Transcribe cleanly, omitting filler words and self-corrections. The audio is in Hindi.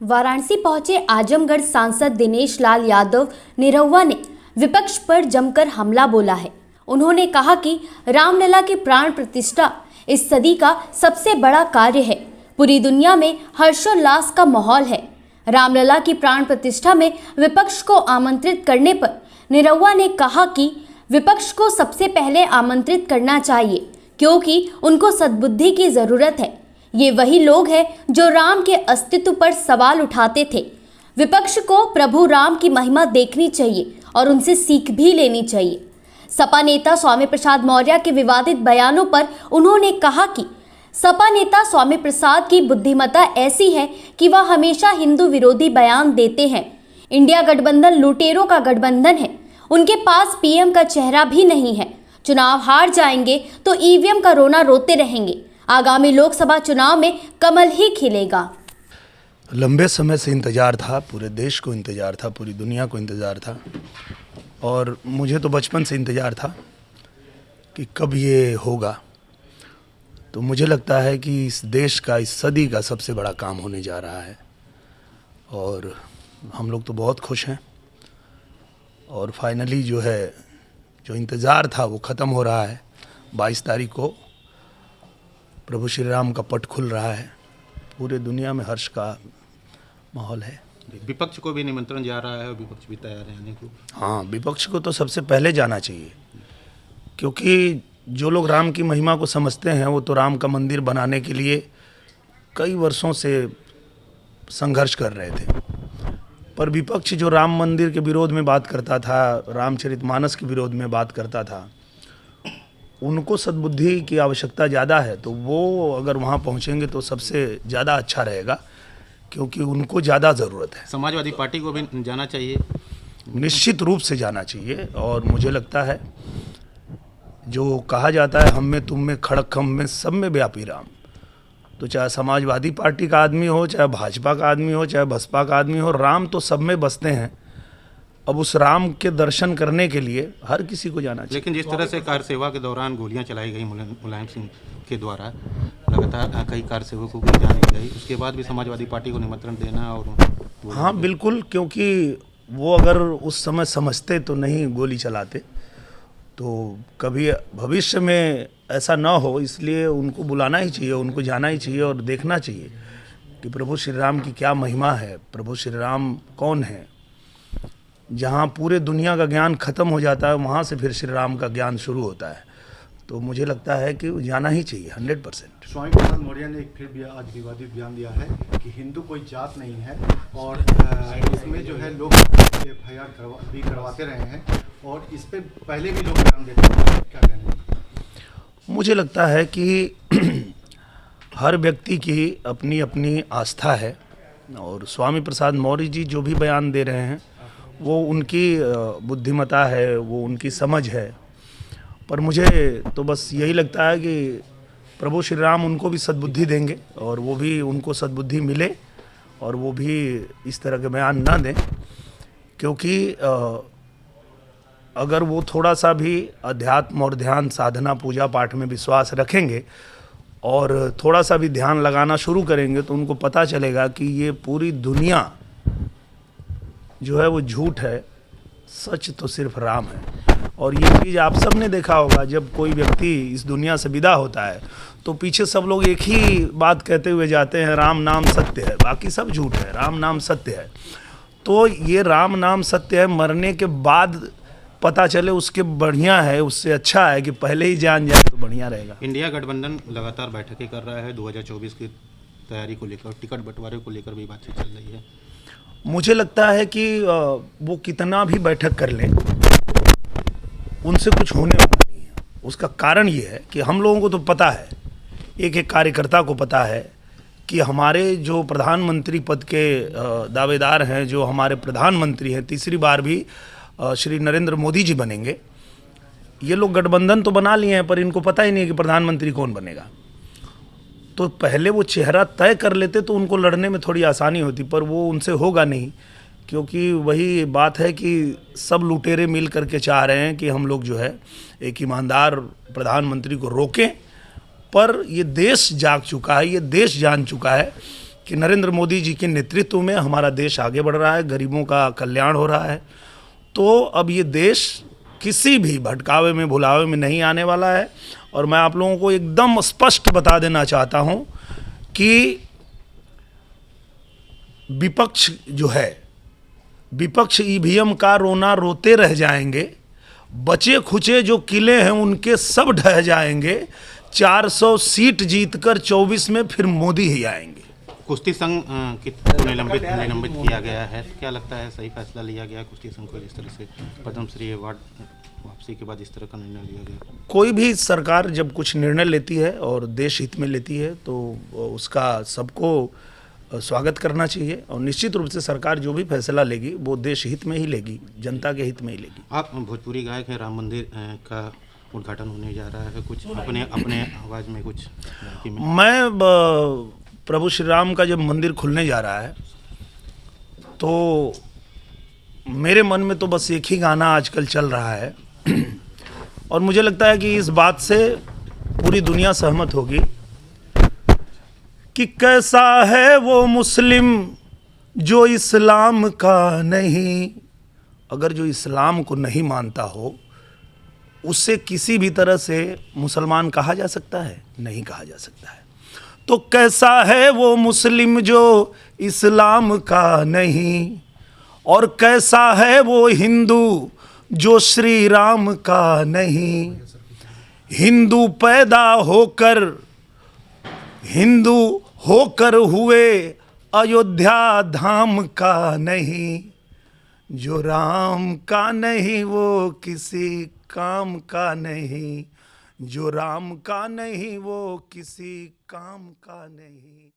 वाराणसी पहुंचे आजमगढ़ सांसद दिनेश लाल यादव निरहुआ ने विपक्ष पर जमकर हमला बोला है। उन्होंने कहा कि रामलला की प्राण प्रतिष्ठा इस सदी का सबसे बड़ा कार्य है। पूरी दुनिया में हर्षोल्लास का माहौल है। रामलला की प्राण प्रतिष्ठा में विपक्ष को आमंत्रित करने पर निरहुआ ने कहा कि विपक्ष को सबसे पहले आमंत्रित करना चाहिए, क्योंकि उनको सद्बुद्धि की जरूरत है। ये वही लोग हैं जो राम के अस्तित्व पर सवाल उठाते थे। विपक्ष को प्रभु राम की महिमा देखनी चाहिए और उनसे सीख भी लेनी चाहिए। सपा नेता स्वामी प्रसाद मौर्य के विवादित बयानों पर उन्होंने कहा कि सपा नेता स्वामी प्रसाद की बुद्धिमत्ता ऐसी है कि वह हमेशा हिंदू विरोधी बयान देते हैं। इंडिया गठबंधन लुटेरों का गठबंधन है। उनके पास पीएम का चेहरा भी नहीं है। चुनाव हार जाएंगे तो ईवीएम का रोना रोते रहेंगे। आगामी लोकसभा चुनाव में कमल ही खिलेगा। लंबे समय से इंतज़ार था, पूरे देश को इंतज़ार था, पूरी दुनिया को इंतज़ार था और मुझे तो बचपन से इंतज़ार था कि कब ये होगा। तो मुझे लगता है कि इस देश का, इस सदी का सबसे बड़ा काम होने जा रहा है और हम लोग तो बहुत खुश हैं। और फाइनली जो है, जो इंतज़ार था वो ख़त्म हो रहा है। 22 तारीख को प्रभु श्री राम का पट खुल रहा है। पूरे दुनिया में हर्ष का माहौल है। विपक्ष को भी निमंत्रण जा रहा है और विपक्ष भी तैयार है आने को। हाँ, विपक्ष को तो सबसे पहले जाना चाहिए, क्योंकि जो लोग राम की महिमा को समझते हैं वो तो राम का मंदिर बनाने के लिए कई वर्षों से संघर्ष कर रहे थे। पर विपक्ष जो राम मंदिर के विरोध में बात करता था, रामचरितमानस के विरोध में बात करता था, उनको सद्बुद्धि की आवश्यकता ज़्यादा है। तो वो अगर वहाँ पहुँचेंगे तो सबसे ज़्यादा अच्छा रहेगा, क्योंकि उनको ज़्यादा ज़रूरत है। समाजवादी पार्टी को भी जाना चाहिए, निश्चित रूप से जाना चाहिए। और मुझे लगता है जो कहा जाता है, हम में तुम में खड़क हम में सब में व्यापी राम, तो चाहे समाजवादी पार्टी का आदमी हो, चाहे भाजपा का आदमी हो, चाहे बसपा का आदमी हो, राम तो सब में बसते हैं। अब उस राम के दर्शन करने के लिए हर किसी को जाना चाहिए। लेकिन जिस तरह से कार सेवा के दौरान गोलियां चलाई गई मुलायम सिंह के द्वारा, लगातार कई कार सेवकों को जान दी गई, उसके बाद भी समाजवादी पार्टी को निमंत्रण देना और हाँ बिल्कुल, क्योंकि वो अगर उस समय समझते तो नहीं गोली चलाते। तो कभी भविष्य में ऐसा ना हो, इसलिए उनको बुलाना ही चाहिए, उनको जाना ही चाहिए और देखना चाहिए कि प्रभु श्री राम की क्या महिमा है, प्रभु श्री राम कौन है। जहाँ पूरे दुनिया का ज्ञान खत्म हो जाता है, वहाँ से फिर श्री राम का ज्ञान शुरू होता है। तो मुझे लगता है कि जाना ही चाहिए 100%। स्वामी प्रसाद मौर्य ने एक फिर भी आज विवादित बयान दिया है कि हिंदू कोई जात नहीं है और इसमें जो है लोग FIR भी करवाते रहे हैं और इस पे पहले भी लोग बयान देते हैं। क्या कहना है? मुझे लगता है कि हर व्यक्ति की अपनी अपनी आस्था है और स्वामी प्रसाद मौर्य जी जो भी बयान दे रहे हैं वो उनकी बुद्धिमत्ता है, वो उनकी समझ है। पर मुझे तो बस यही लगता है कि प्रभु श्री राम उनको भी सद्बुद्धि देंगे और वो भी, उनको सद्बुद्धि मिले और वो भी इस तरह के बयान ना दें, क्योंकि अगर वो थोड़ा सा भी अध्यात्म और ध्यान साधना पूजा पाठ में विश्वास रखेंगे और थोड़ा सा भी ध्यान लगाना शुरू करेंगे तो उनको पता चलेगा कि ये पूरी दुनिया जो है वो झूठ है, सच तो सिर्फ राम है। और ये चीज़ आप सब ने देखा होगा, जब कोई व्यक्ति इस दुनिया से विदा होता है तो पीछे सब लोग एक ही बात कहते हुए जाते हैं, राम नाम सत्य है, बाकी सब झूठ है, राम नाम सत्य है। तो ये राम नाम सत्य है, मरने के बाद पता चले उसके बढ़िया है, उससे अच्छा है कि पहले ही जान जाए तो बढ़िया रहेगा। इंडिया गठबंधन लगातार बैठकें कर रहा है, 2024 की तैयारी को लेकर, टिकट बंटवारे को लेकर भी बातचीत चल रही है। मुझे लगता है कि वो कितना भी बैठक कर लें, उनसे कुछ होने वाला नहीं है। उसका कारण ये है कि हम लोगों को तो पता है, एक एक कार्यकर्ता को पता है कि हमारे जो प्रधानमंत्री पद के दावेदार हैं, जो हमारे प्रधानमंत्री हैं, तीसरी बार भी श्री नरेंद्र मोदी जी बनेंगे। ये लोग गठबंधन तो बना लिए हैं, पर इनको पता ही नहीं कि प्रधानमंत्री कौन बनेगा। तो पहले वो चेहरा तय कर लेते तो उनको लड़ने में थोड़ी आसानी होती, पर वो उनसे होगा नहीं, क्योंकि वही बात है कि सब लुटेरे मिल करके चाह रहे हैं कि हम लोग जो है एक ईमानदार प्रधानमंत्री को रोकें। पर ये देश जाग चुका है, ये देश जान चुका है कि नरेंद्र मोदी जी के नेतृत्व में हमारा देश आगे बढ़ रहा है, गरीबों का कल्याण हो रहा है। तो अब ये देश किसी भी भटकावे में भुलावे में नहीं आने वाला है। और मैं आप लोगों को एकदम स्पष्ट बता देना चाहता हूं कि विपक्ष जो है, विपक्ष ईवीएम का रोना रोते रह जाएंगे, बचे खुचे जो किले हैं उनके सब ढह जाएंगे। 400 सीट जीतकर 24 में फिर मोदी ही आएंगे। कुश्ती संघ को निलंबित किया गया है, तो क्या लगता है सही फैसला लिया गया कुश्ती संघ को इस तरह से पद्मश्री अवार्ड वापसी के बाद इस तरह का निर्णय लिया गया? कोई भी सरकार जब कुछ निर्णय लेती है और देश हित में लेती है तो उसका सबको स्वागत करना चाहिए। और निश्चित रूप से सरकार जो भी फैसला लेगी वो देश हित में ही लेगी, जनता के हित में ही लेगी। आप भोजपुरी गायक हैं, राम मंदिर का उद्घाटन होने जा रहा है, कुछ अपने आवाज़ में कुछ मैं प्रभु श्री राम का जब मंदिर खुलने जा रहा है तो मेरे मन में तो बस एक ही गाना आजकल चल रहा है और मुझे लगता है कि इस बात से पूरी दुनिया सहमत होगी कि कैसा है वो मुस्लिम जो इस्लाम का नहीं। अगर जो इस्लाम को नहीं मानता हो उससे किसी भी तरह से मुसलमान कहा जा सकता है? नहीं कहा जा सकता है। तो कैसा है वो मुस्लिम जो इस्लाम का नहीं, और कैसा है वो हिंदू जो श्री राम का नहीं। हिंदू पैदा होकर हुए अयोध्या धाम का नहीं। जो राम का नहीं वो किसी काम का नहीं। जो राम का नहीं वो किसी काम का नहीं।